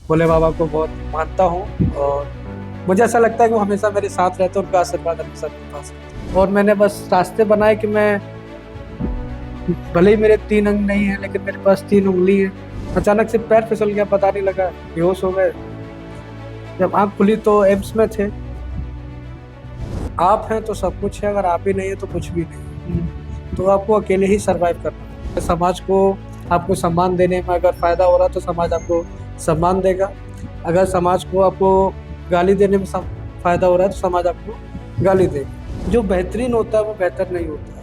भोले बाबा को बहुत मानता हूँ और मुझे ऐसा लगता है कि वो हमेशा मेरे साथ रहते हैं, उनका आशीर्वाद हमेशा मेरे पास रहता है। और मैंने बस रास्ते बनाए कि मैं, भले ही मेरे 3 अंग नहीं है लेकिन मेरे पास 3 उंगली है। अचानक से पैर फिसल गया, पता नहीं लगा, बेहोश हो गए। जब आंख खुली तो एम्स में थे। आप हैं तो सब कुछ है, अगर आप ही नहीं है तो कुछ भी नहीं। तो आपको अकेले ही सरवाइव करना है। समाज को आपको सम्मान देने में अगर फायदा हो रहा तो समाज आपको सम्मान देगा। अगर समाज को आपको गाली देने में फायदा हो रहा है तो समाज आपको गाली देगा। जो बेहतरीन होता है वो बेहतर नहीं होता है।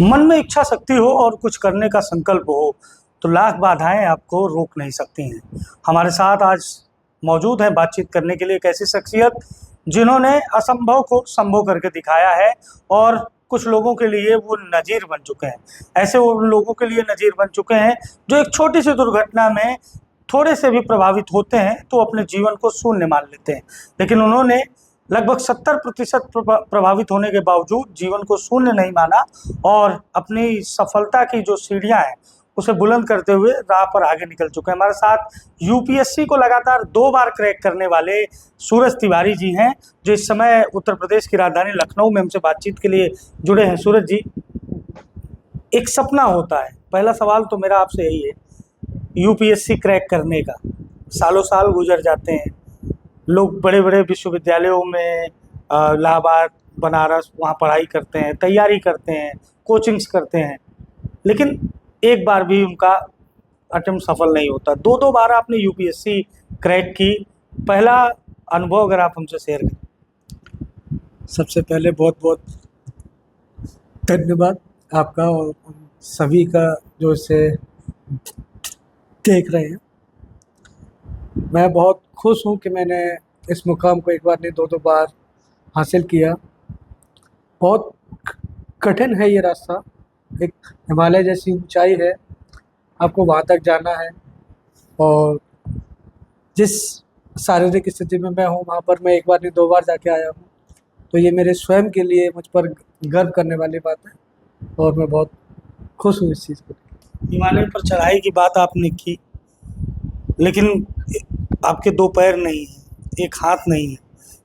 मन में इच्छा शक्ति हो और कुछ करने का संकल्प हो तो लाख बाधाएं आपको रोक नहीं सकती हैं। हमारे साथ आज मौजूद हैं बातचीत करने के लिए एक ऐसी शख्सियत जिन्होंने असंभव को संभव करके दिखाया है और कुछ लोगों के लिए वो नज़ीर बन चुके हैं। ऐसे उन लोगों के लिए नज़ीर बन चुके हैं जो एक छोटी सी दुर्घटना में थोड़े से भी प्रभावित होते हैं तो अपने जीवन को शून्य मान लेते हैं, लेकिन उन्होंने लगभग 70% प्रभावित होने के बावजूद जीवन को शून्य नहीं माना और अपनी सफलता की जो सीढ़ियां हैं उसे बुलंद करते हुए राह पर आगे निकल चुके हैं। हमारे साथ यूपीएससी को लगातार 2 बार क्रैक करने वाले सूरज तिवारी जी हैं, जो इस समय उत्तर प्रदेश की राजधानी लखनऊ में हमसे बातचीत के लिए जुड़े हैं। सूरज जी, एक सपना होता है, पहला सवाल तो मेरा आपसे यही है, यूपीएससी क्रैक करने का सालों साल गुजर जाते हैं, लोग बड़े बड़े विश्वविद्यालयों में इलाहाबाद, बनारस, वहाँ पढ़ाई करते हैं, तैयारी करते हैं, कोचिंग्स करते हैं, लेकिन एक बार भी उनका अटेम्प्ट सफल नहीं होता। 2-2 बार आपने यूपीएससी क्रैक की, पहला अनुभव अगर आप हमसे शेयर करें। सबसे पहले बहुत बहुत धन्यवाद आपका और सभी का जो इसे देख रहे हैं। मैं बहुत खुश हूँ कि मैंने इस मुकाम को एक बार नहीं 2-2 बार हासिल किया। बहुत कठिन है ये रास्ता, एक हिमालय जैसी ऊंचाई है, आपको वहाँ तक जाना है और जिस शारीरिक स्थिति में मैं हूँ वहाँ पर मैं एक बार नहीं 2 बार जाके आया हूँ। तो ये मेरे स्वयं के लिए मुझ पर गर्व करने वाली बात है और मैं बहुत खुश हूँ इस चीज़ को। हिमालय पर चढ़ाई की बात आपने की, लेकिन आपके 2 पैर नहीं हैं, एक हाथ नहीं है,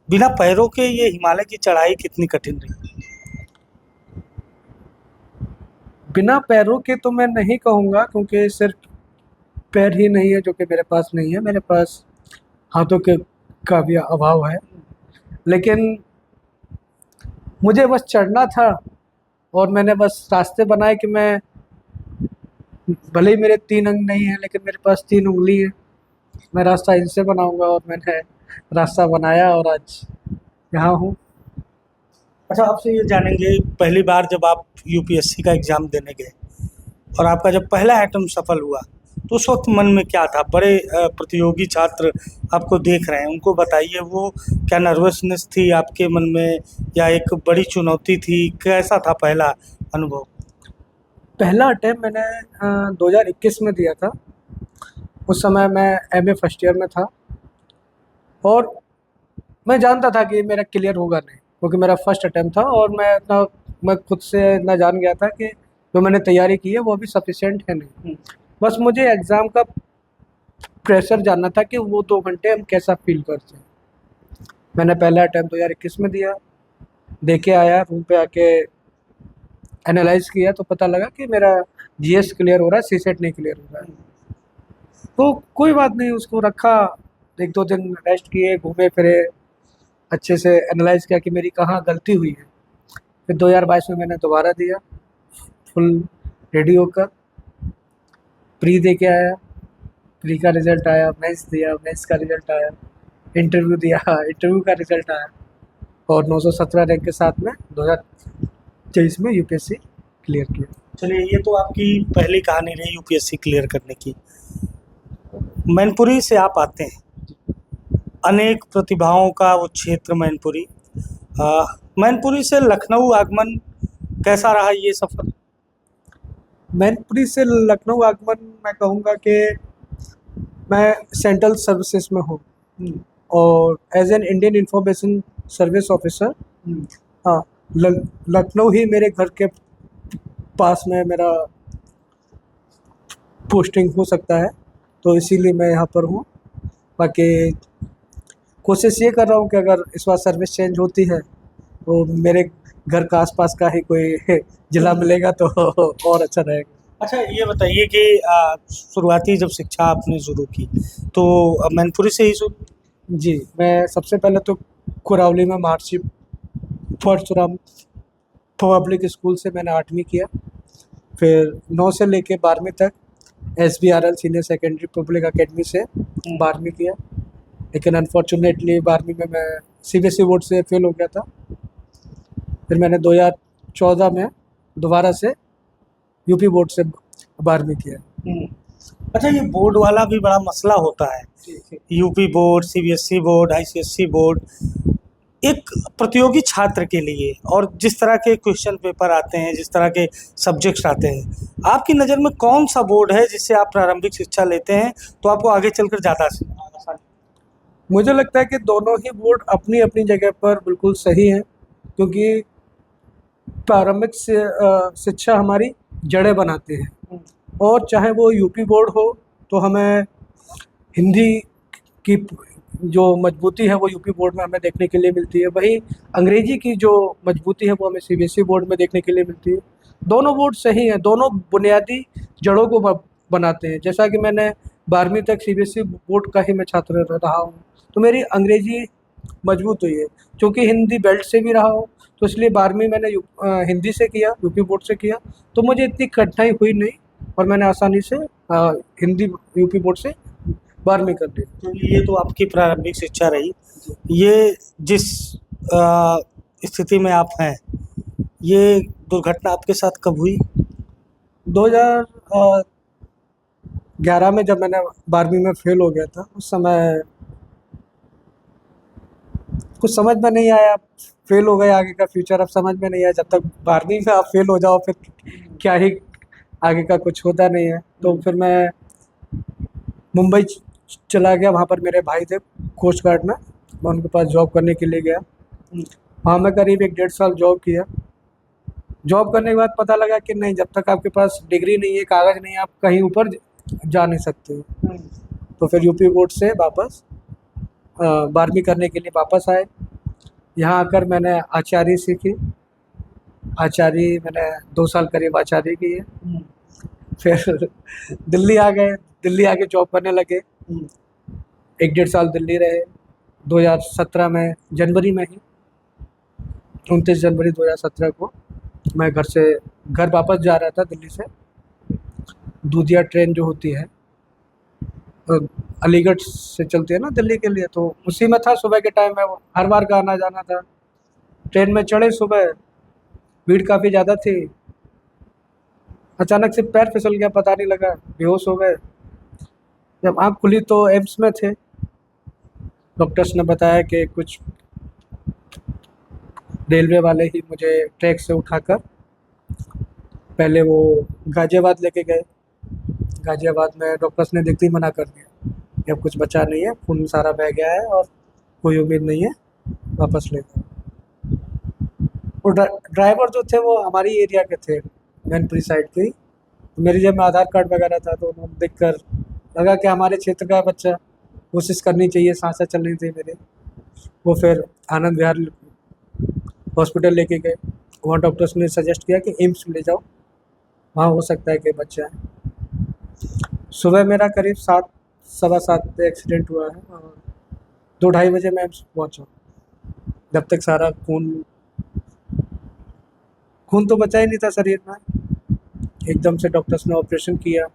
बिना पैरों के ये हिमालय की चढ़ाई कितनी कठिन रही? बिना पैरों के तो मैं नहीं कहूँगा, क्योंकि सिर्फ पैर ही नहीं है जो कि मेरे पास नहीं है, मेरे पास हाथों के का भी अभाव है। लेकिन मुझे बस चढ़ना था और मैंने बस रास्ते बनाए कि मैं, भले ही मेरे 3 अंग नहीं है लेकिन मेरे पास 3 उंगली है, मैं रास्ता इनसे बनाऊंगा और मैंने रास्ता बनाया और आज यहाँ हूँ। अच्छा, आपसे ये जानेंगे, पहली बार जब आप यूपीएससी का एग्ज़ाम देने गए और आपका जब पहला अटेम्प्ट सफल हुआ तो उस वक्त मन में क्या था? बड़े प्रतियोगी छात्र आपको देख रहे हैं, उनको बताइए, वो क्या नर्वसनेस थी आपके मन में या एक बड़ी चुनौती थी? कैसा था पहला अनुभव? पहला अटेम्प्ट मैंने 2021 में दिया था। उस समय मैं एमए फर्स्ट ईयर में था और मैं जानता था कि ये मेरा क्लियर होगा नहीं, क्योंकि मेरा फर्स्ट अटेम्प्ट था और मैं खुद से इतना जान गया था कि जो मैंने तैयारी की है वो अभी सफिशिएंट है नहीं। बस मुझे एग्ज़ाम का प्रेशर जानना था कि वो 2 घंटे हम कैसा फील करते हैं। मैंने पहला अटेम्प्ट 2021 में दिया, दे के आया, रूम पे आके एनालाइज किया तो पता लगा कि मेरा जीएस क्लियर हो रहा है, सीसेट नहीं क्लियर हो रहा है। तो कोई बात नहीं, उसको रखा, 1-2 दिन रेस्ट किए, घूमे फिरे, अच्छे से एनालाइज किया कि मेरी कहाँ गलती हुई है। फिर 2022 में मैंने दोबारा दिया, फुल रेडी होकर प्री दे के आया, प्री का रिज़ल्ट आया, मेंस दिया, मेंस का रिज़ल्ट आया, इंटरव्यू दिया, इंटरव्यू का रिज़ल्ट आया और 917 रैंक के साथ में 2023 में यूपीएससी क्लियर किया। चलिए, ये तो आपकी पहली कहानी रही यूपीएससी क्लियर करने की। मैनपुरी से आप आते हैं, अनेक प्रतिभाओं का वो क्षेत्र मैनपुरी। मैनपुरी से लखनऊ आगमन कैसा रहा ये सफ़र? मैनपुरी से लखनऊ आगमन, मैं कहूँगा कि मैं सेंट्रल सर्विसेज में हूँ और as an Indian information service officer, हाँ, लखनऊ ही मेरे घर के पास में मेरा पोस्टिंग हो सकता है। तो इसीलिए मैं यहाँ पर हूँ। बाकी कोशिश ये कर रहा हूँ कि अगर इस बार सर्विस चेंज होती है तो मेरे घर का आसपास का ही कोई जिला मिलेगा तो और अच्छा रहेगा। अच्छा, ये बताइए कि शुरुआती जब शिक्षा आपने शुरू की तो मैनपुरी से ही शुरू? जी, मैं सबसे पहले तो कुरावली में महर्षि परशुराम पब्लिक स्कूल से मैंने 8वीं किया। फिर 9 से लेके 12वीं तक SBRL senior secondary public academy से 12वीं किया। लेकिन अनफॉर्चुनेटली 12वीं में मैं CBSE बोर्ड से फेल हो गया था। फिर मैंने 2014 में दोबारा से यूपी बोर्ड से 12वीं किया। अच्छा, ये बोर्ड वाला भी बड़ा मसला होता है। UP board, CBSE board, ICSE board, एक प्रतियोगी छात्र के लिए और जिस तरह के क्वेश्चन पेपर आते हैं, जिस तरह के सब्जेक्ट्स आते हैं, आपकी नज़र में कौन सा बोर्ड है जिससे आप प्रारंभिक शिक्षा लेते हैं तो आपको आगे चलकर ज़्यादा आसानी? मुझे लगता है कि दोनों ही बोर्ड अपनी अपनी जगह पर बिल्कुल सही हैं, क्योंकि प्रारंभिक शिक्षा हमारी जड़ें बनाते हैं। और चाहे वो यूपी बोर्ड हो तो हमें हिंदी की जो मजबूती है वो यूपी बोर्ड में हमें देखने के लिए मिलती है, वहीं अंग्रेजी की जो मजबूती है वो हमें CBSE बोर्ड में देखने के लिए मिलती है। दोनों बोर्ड सही हैं, दोनों बुनियादी जड़ों को बनाते हैं। जैसा कि मैंने 12वीं तक CBSE बोर्ड का ही मैं छात्र रहा हूँ, तो मेरी अंग्रेजी मजबूत हुई है। चूँकि हिंदी बेल्ट से भी रहा हूँ, तो इसलिए 12वीं मैंने हिंदी से किया, यूपी बोर्ड से किया, तो मुझे इतनी कठिनाई हुई नहीं और मैंने आसानी से हिंदी यूपी बोर्ड से 12वीं कर ली। तो ये तो आपकी प्रारंभिक शिक्षा रही। ये जिस स्थिति में आप हैं, ये दुर्घटना आपके साथ कब हुई? 2011 में जब मैंने 12वीं में फेल हो गया था, उस समय कुछ समझ में नहीं आया। फेल हो गए, आगे का फ्यूचर अब समझ में नहीं आया। जब तक 12वीं में आप फेल हो जाओ फिर क्या ही आगे का कुछ होता नहीं है। तो फिर मैं मुंबई चला गया, वहाँ पर मेरे भाई थे कोस्ट गार्ड में, मैं उनके पास जॉब करने के लिए गया। वहाँ मैं करीब 1 डेढ़ साल जॉब किया। जॉब करने के बाद पता लगा कि नहीं, जब तक आपके पास डिग्री नहीं है, कागज़ नहीं है, आप कहीं ऊपर जा नहीं सकते हो। तो फिर यूपी बोर्ड से वापस 12वीं करने के लिए वापस आए। यहाँ आकर मैंने आचार्य सीखी। आचार्य मैंने 2 साल करीब आचार्य की है। फिर दिल्ली आ गए, दिल्ली आके जॉब करने लगे। 1 डेढ़ साल दिल्ली रहे। 2017 में जनवरी में ही 29 जनवरी 2017 को मैं घर वापस जा रहा था दिल्ली से। दूधिया ट्रेन जो होती है अलीगढ़ से चलती है ना दिल्ली के लिए, तो उसी में था। सुबह के टाइम में हर बार का आना जाना था। ट्रेन में चढ़े सुबह, भीड़ काफ़ी ज़्यादा थी। अचानक से पैर फिसल गया, पता नहीं लगा, बेहोश हो गए। जब आँख खुली तो एम्स में थे। डॉक्टर्स ने बताया कि कुछ रेलवे वाले ही मुझे ट्रैक से उठाकर पहले वो गाज़ियाबाद लेके गए। गाज़ियाबाद में डॉक्टर्स ने देखते ही मना कर दिया कि अब कुछ बचा नहीं है, खून सारा बह गया है और कोई उम्मीद नहीं है, वापस ले गए। वो ड्राइवर जो थे वो हमारी एरिया के थे, मैनपुरी साइड के ही। मेरी जेब में आधार कार्ड वगैरह था, तो उन्होंने देखकर लगा कि हमारे क्षेत्र का बच्चा, कोशिश करनी चाहिए, सांसें चल रही थी मेरे। वो फिर आनंद विहार हॉस्पिटल लेके गए। वहाँ डॉक्टर्स ने सजेस्ट किया कि एम्स में ले जाओ, वहाँ हो सकता है कि बच्चा है। सुबह मेरा करीब 7 सवा 7 पे एक्सीडेंट हुआ है और 2 ढाई बजे मैं एम्स पहुँचा। जब तक सारा खून तो बचा ही नहीं था शरीर में। एकदम से डॉक्टर्स ने ऑपरेशन किया,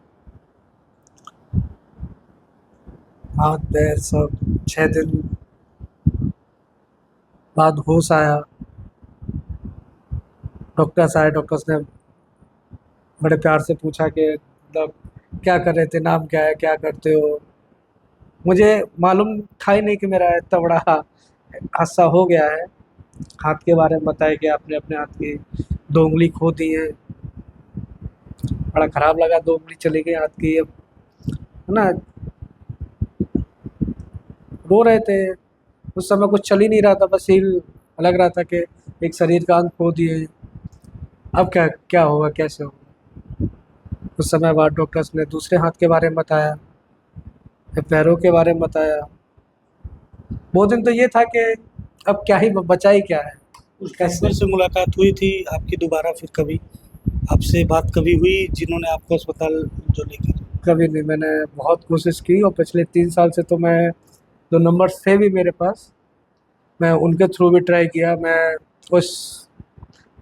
हाथ पैर सब। 6 दिन बाद होश आया। डॉक्टर्स आए, डॉक्टर्स ने बड़े प्यार से पूछा कि मतलब क्या कर रहे थे, नाम क्या है, क्या करते हो। मुझे मालूम था ही नहीं कि मेरा इतना बड़ा हादसा हो गया है। हाथ के बारे में बताया कि आपने अपने हाथ की 2 उंगली खो दी है। बड़ा ख़राब लगा, 2 उंगली चली गई हाथ की, अब है ना। रो रहे थे। उस समय कुछ चल ही नहीं रहा था, बस यही लग रहा था कि एक शरीर का अंग खो दिए, अब क्या क्या होगा, कैसे होगा। कुछ समय बाद डॉक्टर्स ने दूसरे हाथ के बारे में बताया। पैरों के बारे में बताया। वो दिन तो ये था कि अब क्या ही बचा ही क्या है। उस कैसे ड्राइवर से मुलाकात हुई थी आपकी दोबारा फिर कभी? आपसे बात कभी हुई जिन्होंने आपको अस्पताल जो लेकर? कभी नहीं, मैंने बहुत कोशिश की और पिछले 3 साल से तो मैं जो नंबर्स थे भी मेरे पास, मैं उनके थ्रू भी ट्राई किया। मैं उस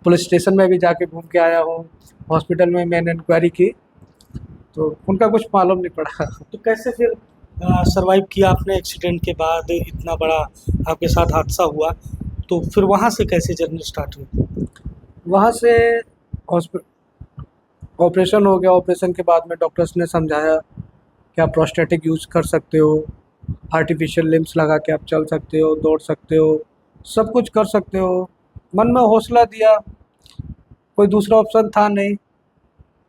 पुलिस स्टेशन में भी जाके घूम के आया हूँ, हॉस्पिटल में मैंने इंक्वायरी की, तो उनका कुछ मालूम नहीं पड़ा। तो कैसे फिर सरवाइव किया आपने एक्सीडेंट के बाद? इतना बड़ा आपके साथ हादसा हुआ, तो फिर वहाँ से कैसे जर्नी स्टार्ट हुई? वहाँ से हॉस्पिटल ऑपरेशन हो गया। ऑपरेशन के बाद में डॉक्टर्स ने समझाया कि आप प्रोस्टेटिक यूज़ कर सकते हो, आर्टिफिशियल लिम्स लगा के आप चल सकते हो, दौड़ सकते हो, सब कुछ कर सकते हो। मन में हौसला दिया, कोई दूसरा ऑप्शन था नहीं।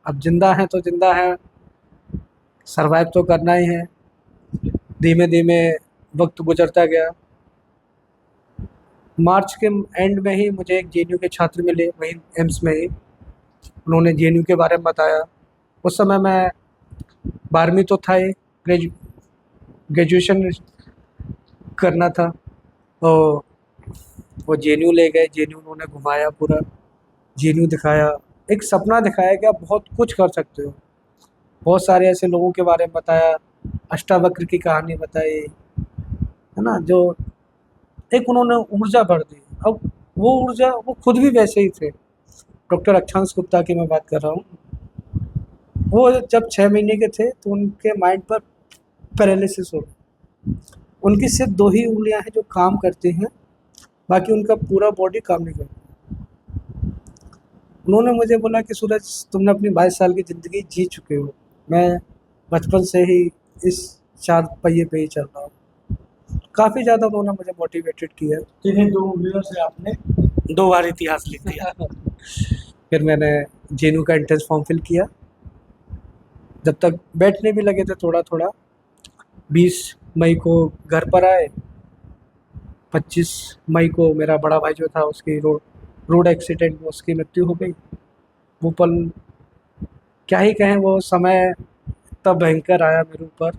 अब ज़िंदा हैं तो ज़िंदा हैं, सर्वाइव तो करना ही है। धीमे धीमे वक्त गुजरता गया। मार्च के एंड में ही मुझे एक जेएनयू के छात्र मिले, वहीं एम्स में ही। उन्होंने जेएनयू के बारे में बताया। उस समय मैं 12वीं तो था ही, ग्रेजुएशन करना था। तो वो जेएनयू ले गए, जेएनयू उन्होंने घुमाया पूरा, जेएनयू दिखाया, एक सपना दिखाया कि आप बहुत कुछ कर सकते हो। बहुत सारे ऐसे लोगों के बारे में बताया, अष्टावक्र की कहानी बताई, है ना, जो एक उन्होंने ऊर्जा भर दी। अब वो ऊर्जा, वो खुद भी वैसे ही थे। डॉक्टर अक्षांश गुप्ता की मैं बात कर रहा हूँ। वो जब 6 महीने के थे तो उनके माइंड पर पैरालिसिस हो गया। उनकी सिर्फ 2 ही उंगलियां हैं जो काम करती हैं, बाकी उनका पूरा बॉडी काम नहीं करता। उन्होंने मुझे बोला कि सूरज, तुमने अपनी 22 साल की ज़िंदगी जी चुके हो, मैं बचपन से ही इस 4 पहिए पे ही चल रहा हूँ। काफ़ी ज़्यादा उन्होंने मुझे मोटिवेटेड किया। किन्हीं 2 उंगलियों से आपने 2 बार इतिहास लिख दिया। फिर मैंने जेएनयू का एंट्रेंस फॉर्म फिल किया। जब तक बैठने भी लगे थे थोड़ा थोड़ा। 20 मई को घर पर आए। 25 मई को मेरा बड़ा भाई जो था, उसकी रोड एक्सीडेंट में उसकी मृत्यु हो गई। वो पल क्या ही कहें, वो समय तब भयंकर आया मेरे ऊपर।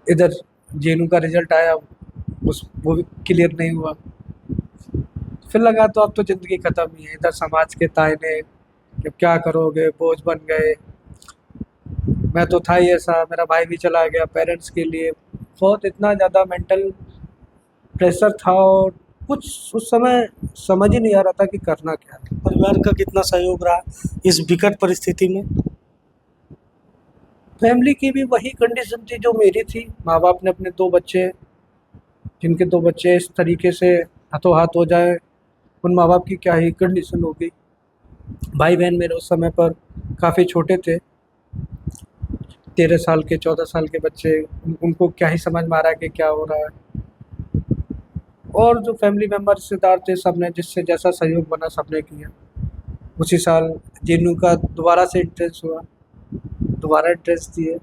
इधर जेएनयू का रिजल्ट आया, वो भी क्लियर नहीं हुआ। फिर लगा तो अब तो ज़िंदगी ख़त्म ही है। इधर समाज के तायने कि अब क्या करोगे, बोझ बन गए। मैं तो था ही ऐसा, मेरा भाई भी चला गया। पेरेंट्स के लिए बहुत इतना ज़्यादा मेंटल प्रेशर था, और कुछ उस समय समझ ही नहीं आ रहा था कि करना क्या है। परिवार का कितना सहयोग रहा इस विकट परिस्थिति में? फैमिली की भी वही कंडीशन थी जो मेरी थी। माँ बाप ने अपने 2 बच्चे, जिनके 2 बच्चे इस तरीके से हाथों हाथ हो जाए, उन माँ बाप की क्या ही कंडीशन होगी। भाई बहन मेरे उस समय पर काफ़ी छोटे थे, 13 साल के, 14 साल के बच्चे। उनको क्या ही समझ में आ रहा है कि क्या हो रहा है। और जो फैमिली मेम्बर, रिश्तेदार थे, सब ने जिससे जैसा सहयोग बना सब ने किया। उसी साल जेएनयू का दोबारा से एंट्रेंस हुआ, दोबारा एंट्रेंस दिए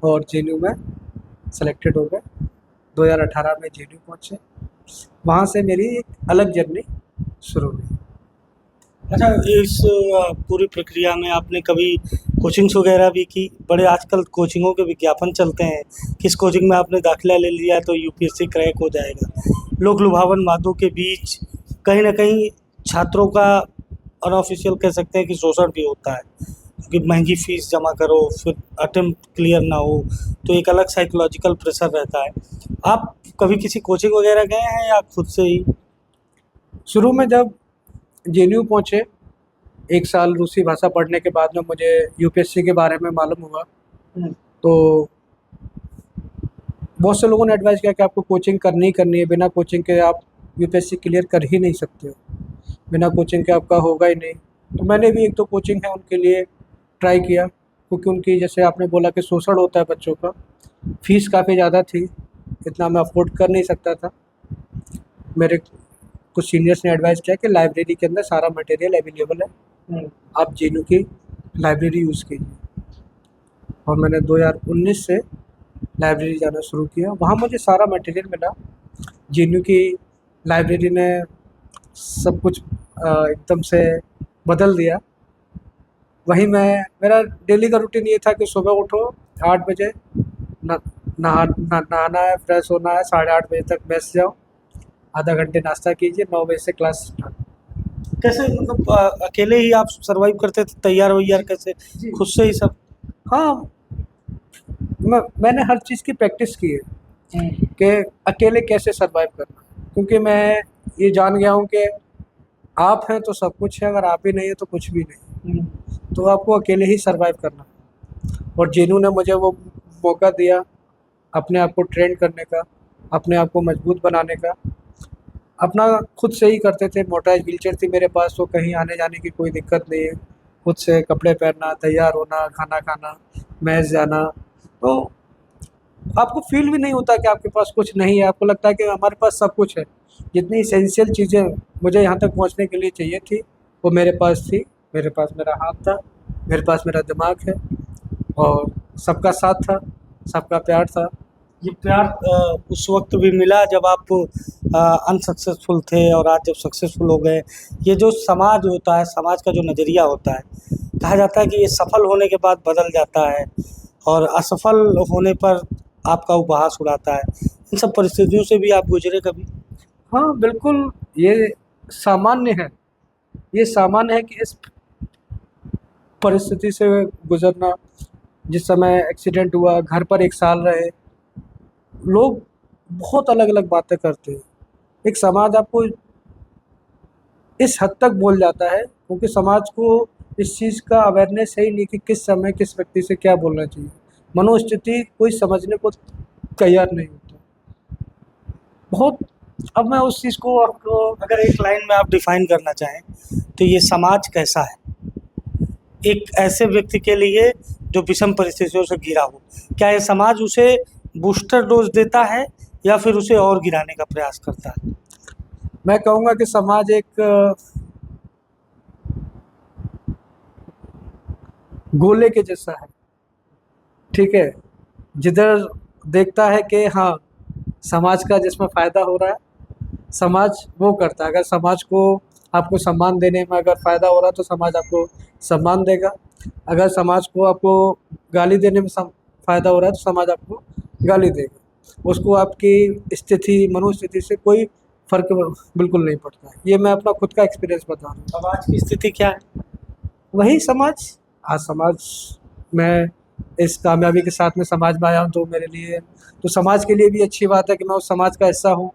और जेएनयू में सेलेक्टेड हो गए। 2018 में जेएनयू पहुँचे। वहाँ से मेरी एक अलग जर्नी शुरू हुई। अच्छा, इस पूरी प्रक्रिया में आपने कभी कोचिंग्स वगैरह भी की? बड़े आजकल कोचिंगों के विज्ञापन चलते हैं, किस कोचिंग में आपने दाखिला ले लिया तो यूपीएससी क्रैक हो जाएगा। लोक लुभावन बातों के बीच कहीं न कहीं छात्रों का अनऑफ़िशियल कह सकते हैं कि शोषण भी होता है, क्योंकि महँगी फ़ीस जमा करो, फिर अटेम्प्ट क्लियर ना हो, तो एक अलग साइकोलॉजिकल प्रेशर रहता है। आप कभी किसी कोचिंग वगैरह गए हैं या खुद से ही? शुरू में जब जेएनयू पहुँचे, 1 साल रूसी भाषा पढ़ने के बाद में मुझे यूपीएससी के बारे में मालूम हुआ। तो बहुत से लोगों ने एडवाइस किया कि आपको कोचिंग करनी ही करनी है, बिना कोचिंग के आप यूपीएससी क्लियर कर ही नहीं सकते हो, बिना कोचिंग के आपका होगा ही नहीं। तो मैंने भी 1-2 कोचिंग है उनके लिए ट्राई किया, क्योंकि उनकी, जैसे आपने बोला कि शोषण होता है बच्चों का, फ़ीस काफ़ी ज़्यादा थी, इतना मैं अफ़ोर्ड कर नहीं सकता था। मेरे कुछ सीनियर्स ने एडवाइस किया कि लाइब्रेरी के अंदर सारा मटेरियल अवेलेबल है, आप जेएनयू की लाइब्रेरी यूज़ कीजिए। और मैंने 2019 से लाइब्रेरी जाना शुरू किया। वहाँ मुझे सारा मटेरियल मिला। जेएनयू की लाइब्रेरी ने सब कुछ एकदम से बदल दिया। वहीं मैं, मेरा डेली का रूटीन ये था कि सुबह उठो, 8 बजे नहाना है, फ्रेश होना है, 8:30 बजे तक मैस जाओ, आधा घंटे नाश्ता कीजिए, 9 बजे से क्लास स्टार्ट। कैसे मतलब अकेले ही आप सरवाइव करते थे, तैयार वैयार कैसे, जी। खुद से ही सब? हाँ, मैंने हर चीज़ की प्रैक्टिस की है कि अकेले कैसे सरवाइव करना है। क्योंकि मैं ये जान गया हूँ कि आप हैं तो सब कुछ है, अगर आप ही नहीं है तो कुछ भी नहीं। तो आपको अकेले ही सरवाइव करना है। और जिन्होंने मुझे वो मौका दिया अपने आप को ट्रेन करने का, अपने आप को मजबूत बनाने का, अपना खुद से ही करते थे। मोटराइज व्हीलचेयर थी मेरे पास, तो कहीं आने जाने की कोई दिक्कत नहीं है। खुद से कपड़े पहनना, तैयार होना, खाना खाना, मैच जाना। तो आपको फील भी नहीं होता कि आपके पास कुछ नहीं है, आपको लगता है कि हमारे पास सब कुछ है। जितनी एसेंशियल चीज़ें मुझे यहाँ तक पहुँचने के लिए चाहिए थी, वो मेरे पास थी। मेरे पास मेरा हाथ था, मेरे पास मेरा दिमाग है, और सबका साथ था, सबका प्यार था। ये प्यार उस वक्त भी मिला जब आप अनसक्सेसफुल थे, और आज जब सक्सेसफुल हो गए। ये जो समाज होता है, समाज का जो नज़रिया होता है, कहा जाता है कि ये सफल होने के बाद बदल जाता है और असफल होने पर आपका उपहास उड़ाता है। इन सब परिस्थितियों से भी आप गुजरे कभी? हाँ, बिल्कुल, ये सामान्य है। ये सामान्य है कि इस परिस्थिति से गुज़रना। जिस समय एक्सीडेंट हुआ, घर पर 1 साल रहे, लोग बहुत अलग-अलग बातें करते हैं। एक समाज आपको इस हद तक बोल जाता है, क्योंकि समाज को इस चीज़ का अवेयरनेस है ही नहीं कि किस समय किस व्यक्ति से क्या बोलना चाहिए। मनोस्थिति कोई समझने को तैयार नहीं होता। बहुत अब मैं उस चीज़ को आपको अगर एक लाइन में आप डिफाइन करना चाहें तो ये समाज कैसा है, एक ऐसे व्यक्ति के लिए जो विषम परिस्थितियों से घिरा हो? क्या ये समाज उसे बूस्टर डोज देता है या फिर उसे और गिराने का प्रयास करता है? मैं कहूँगा कि समाज एक गोले के जैसा है, ठीक है? जिधर देखता है कि हाँ, समाज का जिसमें फ़ायदा हो रहा है, समाज वो करता है। अगर समाज को आपको सम्मान देने में अगर फ़ायदा हो रहा है, तो समाज आपको सम्मान देगा। अगर समाज को आपको गाली देने में फ़ायदा हो रहा है, तो समाज आपको गाली देगा। उसको आपकी स्थिति, मनोस्थिति से कोई फ़र्क बिल्कुल नहीं पड़ता है। ये मैं अपना खुद का एक्सपीरियंस बता रहा हूँ। समाज की स्थिति क्या है? वही समाज, आज समाज मैं इस कामयाबी के साथ में समाज में आया हूँ, तो मेरे लिए, तो समाज के लिए भी अच्छी बात है कि मैं उस समाज का हिस्सा हूँ।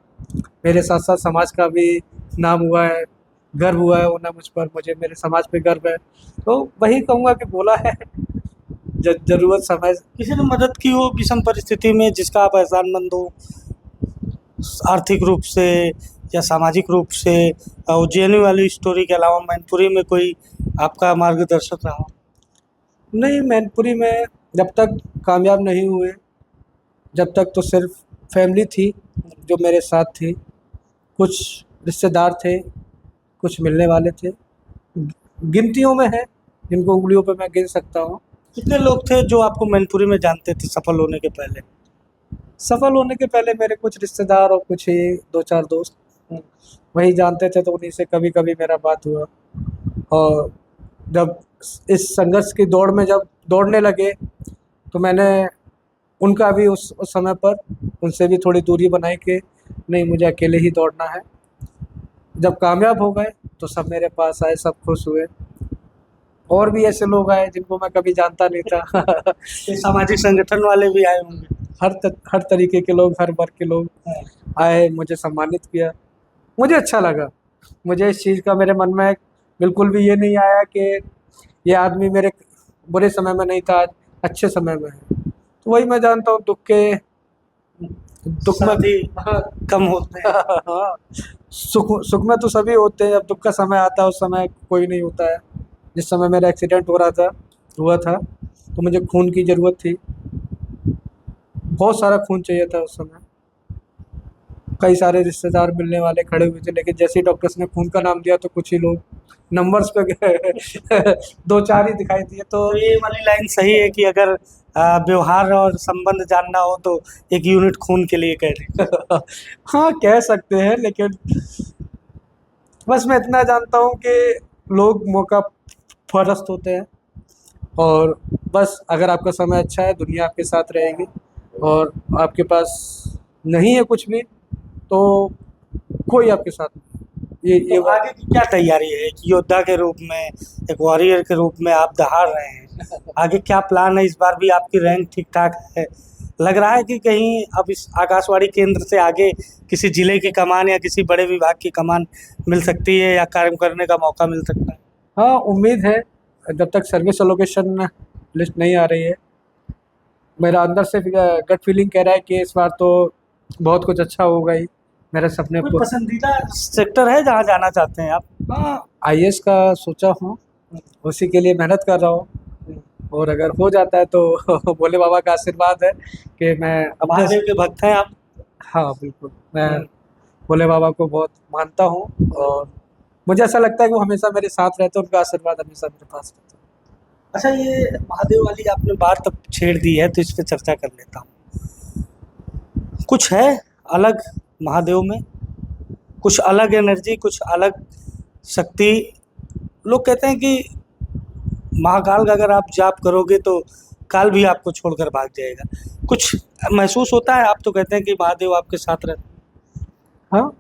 मेरे साथ-साथ समाज का भी नाम हुआ है, गर्व हुआ है होना मुझ पर, मुझे मेरे समाज पे गर्व है। तो वही कहूँगा कि बोला है, ज़रूरत समय। किसी ने मदद की हो विषम परिस्थिति में जिसका आप एहसानमंद हो, आर्थिक रूप से या सामाजिक रूप से? उज्जैनी वाली स्टोरी के अलावा मैनपुरी में कोई आपका मार्गदर्शक रहा? नहीं, मैनपुरी में जब तक कामयाब नहीं हुए, जब तक तो सिर्फ़ फैमिली थी जो मेरे साथ थी। कुछ रिश्तेदार थे, कुछ मिलने वाले थे। गिनतियों में हैं, जिनको उँगलियों पे मैं गिन सकता हूँ। कितने लोग थे जो आपको मैनपुरी में जानते थे सफल होने के पहले? सफल होने के पहले मेरे कुछ रिश्तेदार और कुछ ही 2-4 दोस्त वही जानते थे, तो उन्हीं से कभी-कभी मेरा बात हुआ। और जब इस संघर्ष की दौड़ में जब दौड़ने लगे, तो मैंने उनका भी उस समय पर उनसे भी थोड़ी दूरी बनाई कि नहीं, मुझे अकेले ही दौड़ना है। जब कामयाब हो गए, तो सब मेरे पास आए, सब खुश हुए। और भी ऐसे लोग आए जिनको मैं कभी जानता नहीं था। ये सामाजिक संगठन वाले भी आए होंगे? हर तरीके के लोग, हर वर्ग के लोग आए, मुझे सम्मानित किया। मुझे अच्छा लगा। मुझे इस चीज़ का मेरे मन में बिल्कुल भी ये नहीं आया कि ये आदमी मेरे बुरे समय में नहीं था, आज अच्छे समय में है। तो वही मैं जानता हूँ, दुःख में साथी हाँ, कम होते हैं। हाँ, सुख में तो सभी होते हैं, जब दुःख का समय आता है उस समय कोई नहीं होता है। जिस समय मेरा एक्सीडेंट हुआ था, तो मुझे खून की ज़रूरत थी। बहुत सारा खून चाहिए था उस समय। कई सारे रिश्तेदार मिलने वाले खड़े हुए थे, लेकिन जैसे ही डॉक्टर्स ने खून का नाम दिया, तो कुछ ही लोग नंबर्स पे गए। 2-4 ही दिखाई दिए। तो तो ये वाली लाइन सही है कि अगर व्यवहार और संबंध जानना हो तो एक यूनिट खून के लिए कह दें। हाँ, कह सकते हैं, लेकिन बस मैं इतना जानता हूँ कि लोग मौका परस्त होते हैं। और बस अगर आपका समय अच्छा है, दुनिया आपके साथ रहेगी, और आपके पास नहीं है कुछ भी, तो कोई आपके साथ नहीं। ये तो आगे की क्या तैयारी है? एक योद्धा के रूप में, एक वॉरियर के रूप में आप दहाड़ रहे हैं, आगे क्या प्लान है? इस बार भी आपकी रैंक ठीक ठाक है? लग रहा है कि कहीं अब इस आकाशवाणी केंद्र से आगे किसी जिले की कमान या किसी बड़े विभाग की कमान मिल सकती है, या कार्य करने का मौका मिल सकता है? हाँ, उम्मीद है। जब तक सर्विस एलोकेशन लिस्ट नहीं आ रही है, मेरा अंदर से गट फीलिंग कह रहा है कि इस बार तो बहुत कुछ अच्छा होगा ही, मेरे सपने कोई को। पसंदीदा सेक्टर है जहाँ जाना चाहते हैं आप? हाँ, आईएएस का सोचा हूँ, उसी के लिए मेहनत कर रहा हूँ, और अगर हो जाता है तो भोले बाबा का आशीर्वाद है कि मैं अपने। महादेव के भक्त हैं आप? हाँ बिल्कुल, मैं भोले बाबा को बहुत मानता हूँ, और मुझे ऐसा लगता है कि वो हमेशा मेरे साथ रहते हैं, उनका आशीर्वाद हमेशा मेरे पास रहता है। अच्छा, ये महादेव वाली आपने बात अब छेड़ दी है तो इस पे चर्चा कर लेता हूँ। कुछ है अलग महादेव में? कुछ अलग एनर्जी, कुछ अलग शक्ति? लोग कहते हैं कि महाकाल का अगर आप जाप करोगे तो काल भी आपको छोड़कर भाग जाएगा। कुछ महसूस होता है? आप तो कहते हैं कि महादेव आपके साथ रहते हाँ।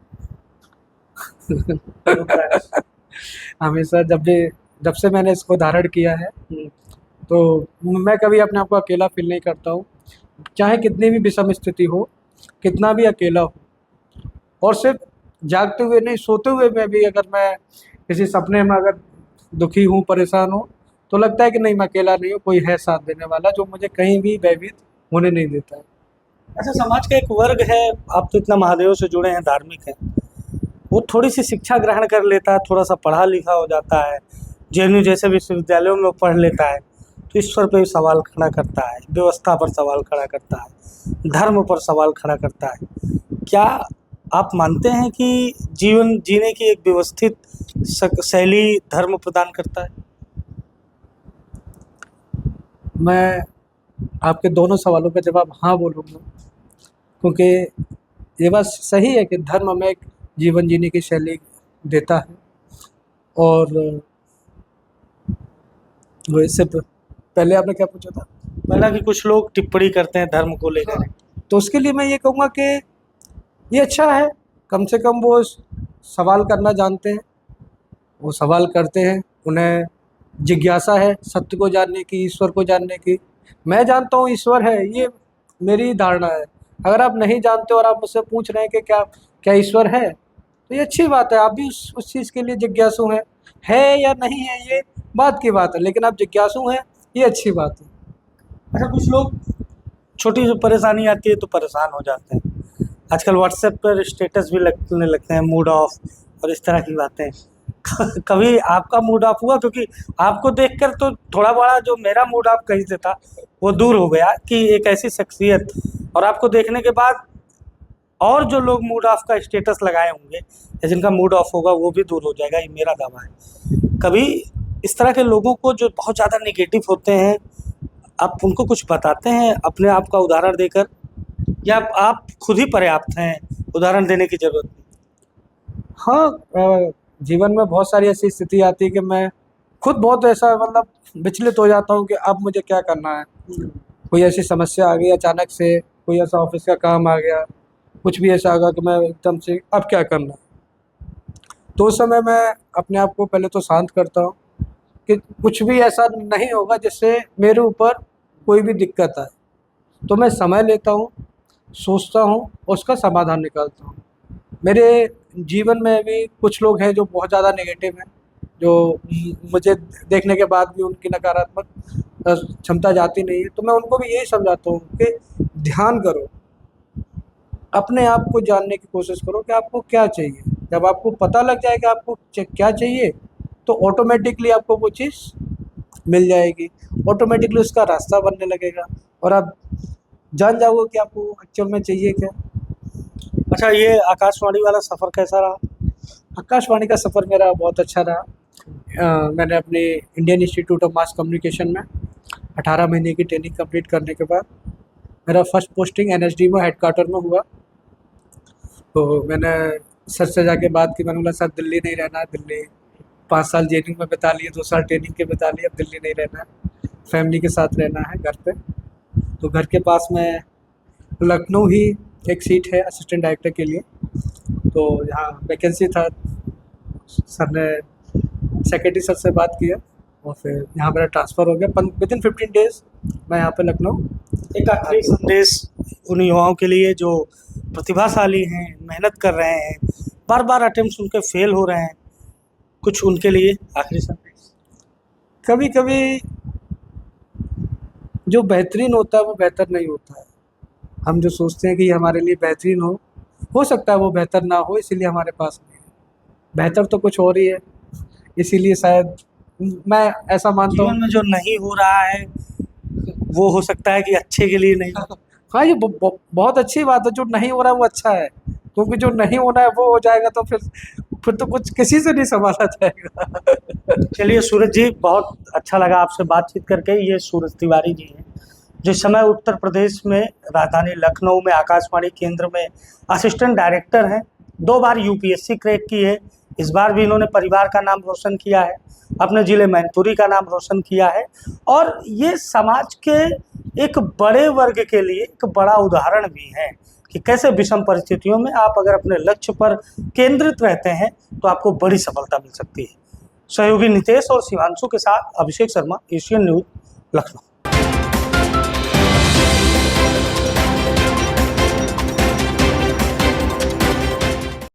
हैं। हमेशा जब से मैंने इसको धारण किया है, तो मैं कभी अपने आप को अकेला फील नहीं करता हूँ, चाहे कितनी भी विषम स्थिति हो, कितना भी अकेला हो। और सिर्फ जागते हुए नहीं, सोते हुए में भी अगर मैं किसी सपने में अगर दुखी हूँ, परेशान हूँ, तो लगता है कि नहीं, मैं अकेला नहीं हूँ, कोई है साथ देने वाला जो मुझे कहीं भी भयभीत होने नहीं देता है। अच्छा, समाज का एक वर्ग है, आप तो इतना महादेव से जुड़े हैं, धार्मिक हैं, वो थोड़ी सी शिक्षा ग्रहण कर लेता है, थोड़ा सा पढ़ा लिखा हो जाता है, जेएनयू जैसे विश्वविद्यालयों में वो पढ़ लेता है, तो ईश्वर पे भी सवाल खड़ा करता है, व्यवस्था पर सवाल खड़ा करता है, धर्म पर सवाल खड़ा करता है। क्या आप मानते हैं कि जीवन जीने की एक व्यवस्थित शैली धर्म प्रदान करता है? मैं आपके दोनों सवालों का जवाब हाँ बोलूँगा, क्योंकि ये बात सही है कि धर्म हमें एक जीवन जीने की शैली देता है। और वैसे पहले आपने क्या पूछा था? पहला कि कुछ लोग टिप्पणी करते हैं धर्म को लेकर। तो उसके लिए मैं ये कहूँगा कि ये अच्छा है, कम से कम वो सवाल करना जानते हैं, वो सवाल करते हैं, उन्हें जिज्ञासा है सत्य को जानने की, ईश्वर को जानने की। मैं जानता हूँ ईश्वर है, ये मेरी धारणा है। अगर आप नहीं जानते और आप मुझसे पूछ रहे हैं कि क्या क्या ईश्वर है, तो ये अच्छी बात है, आप भी उस चीज़ के लिए जिज्ञासु हैं। है या नहीं है ये बात की बात है, लेकिन आप जिज्ञासु हैं, ये अच्छी बात है। अच्छा, कुछ लोग छोटी सी परेशानी आती है तो परेशान हो जाते हैं। आजकल व्हाट्सएप पर स्टेटस भी लगने लगते हैं, मूड ऑफ और इस तरह की बातें। कभी आपका मूड ऑफ हुआ? क्योंकि आपको देखकर तो थोड़ा बड़ा जो मेरा मूड ऑफ कहीं से था वो दूर हो गया कि एक ऐसी शख्सियत, और आपको देखने के बाद और जो लोग मूड ऑफ का स्टेटस लगाए होंगे या जिनका मूड ऑफ होगा वो भी दूर हो जाएगा, ये मेरा दावा है। कभी इस तरह के लोगों को जो बहुत ज़्यादा नेगेटिव होते हैं, आप उनको कुछ बताते हैं अपने आप का उदाहरण देकर, या आप खुद ही पर्याप्त हैं, उदाहरण देने की ज़रूरत नहीं? हाँ, जीवन में बहुत सारी ऐसी स्थिति आती है कि मैं खुद बहुत ऐसा मतलब विचलित हो जाता हूँ कि अब मुझे क्या करना है। कोई ऐसी समस्या आ गई अचानक से, कोई ऐसा ऑफिस का काम आ गया, कुछ भी ऐसा आ गया कि मैं एकदम से अब क्या करना है। तो उस समय मैं अपने आप को पहले तो शांत करता हूँ कि कुछ भी ऐसा नहीं होगा जिससे मेरे ऊपर कोई भी दिक्कत आए। तो मैं समय लेता हूँ, सोचता हूँ, और उसका समाधान निकालता हूँ। मेरे जीवन में भी कुछ लोग हैं जो बहुत ज़्यादा नेगेटिव हैं, जो मुझे देखने के बाद भी उनकी नकारात्मक क्षमता जाती नहीं है। तो मैं उनको भी यही समझाता हूँ कि ध्यान करो, अपने आप को जानने की कोशिश करो कि आपको क्या चाहिए। जब आपको पता लग जाएगा आपको क्या चाहिए, तो ऑटोमेटिकली आपको वो चीज़ मिल जाएगी, ऑटोमेटिकली उसका रास्ता बनने लगेगा, और आप जान जाओगे कि आपको एक्चुअल में चाहिए क्या। अच्छा, ये आकाशवाणी वाला सफ़र कैसा रहा? आकाशवाणी का सफ़र मेरा बहुत अच्छा रहा। मैंने अपने Indian institute of mass communication में 18 महीने की ट्रेनिंग कंप्लीट करने के बाद मेरा फर्स्ट पोस्टिंग एनएसडी में हेडक्वार्टर में हुआ। तो मैंने सर से जाके बात की, मैंने बोला सर दिल्ली नहीं रहना है, दिल्ली 5 साल जेएनयू में बिता लिए, 2 साल ट्रेनिंग के बिता लिए, अब दिल्ली नहीं रहना है। फैमिली के साथ रहना है घर पे। तो घर के पास में लखनऊ ही एक सीट है असिस्टेंट डायरेक्टर के लिए, तो यहाँ वैकेंसी था। सर ने सेक्रेटरी सर से बात किया और फिर यहाँ मेरा ट्रांसफ़र हो गया। विदिन 15 डेज़ मैं यहाँ पे लखनऊ। एक आखिरी संदेश उन युवाओं के लिए जो प्रतिभाशाली हैं, मेहनत कर रहे हैं, बार बार अटेम्प्ट उनके फेल हो रहे हैं, कुछ उनके लिए आखिरी संदेश? कभी कभी जो बेहतरीन होता है वो बेहतर नहीं होता है। हम जो सोचते हैं कि ये हमारे लिए बेहतरीन हो सकता है वो बेहतर ना हो, इसीलिए हमारे पास नहीं है। बेहतर तो कुछ और ही है, इसीलिए शायद मैं ऐसा मानता जीवन हूँ। में जो नहीं हो रहा है वो हो सकता है कि अच्छे के लिए नहीं हो। हाँ, ये बहुत अच्छी बात है। जो नहीं हो रहा है वो अच्छा है, क्योंकि जो नहीं होना है वो हो जाएगा तो फिर तो कुछ किसी से नहीं संभाला जाएगा। चलिए सूरज जी, बहुत अच्छा लगा आपसे बातचीत करके। ये सूरज तिवारी जी हैं जो इस समय उत्तर प्रदेश में राजधानी लखनऊ में आकाशवाणी केंद्र में असिस्टेंट डायरेक्टर हैं। 2 बार यूपीएससी क्रैक की है। इस बार भी इन्होंने परिवार का नाम रोशन किया है, अपने ज़िले मैनपुरी का नाम रोशन किया है, और ये समाज के एक बड़े वर्ग के लिए एक बड़ा उदाहरण भी है कि कैसे विषम परिस्थितियों में आप अगर अपने लक्ष्य पर केंद्रित रहते हैं तो आपको बड़ी सफलता मिल सकती है। सहयोगी नितेश और शिवांशु के साथ अभिषेक शर्मा, एशियन न्यूज़, लखनऊ।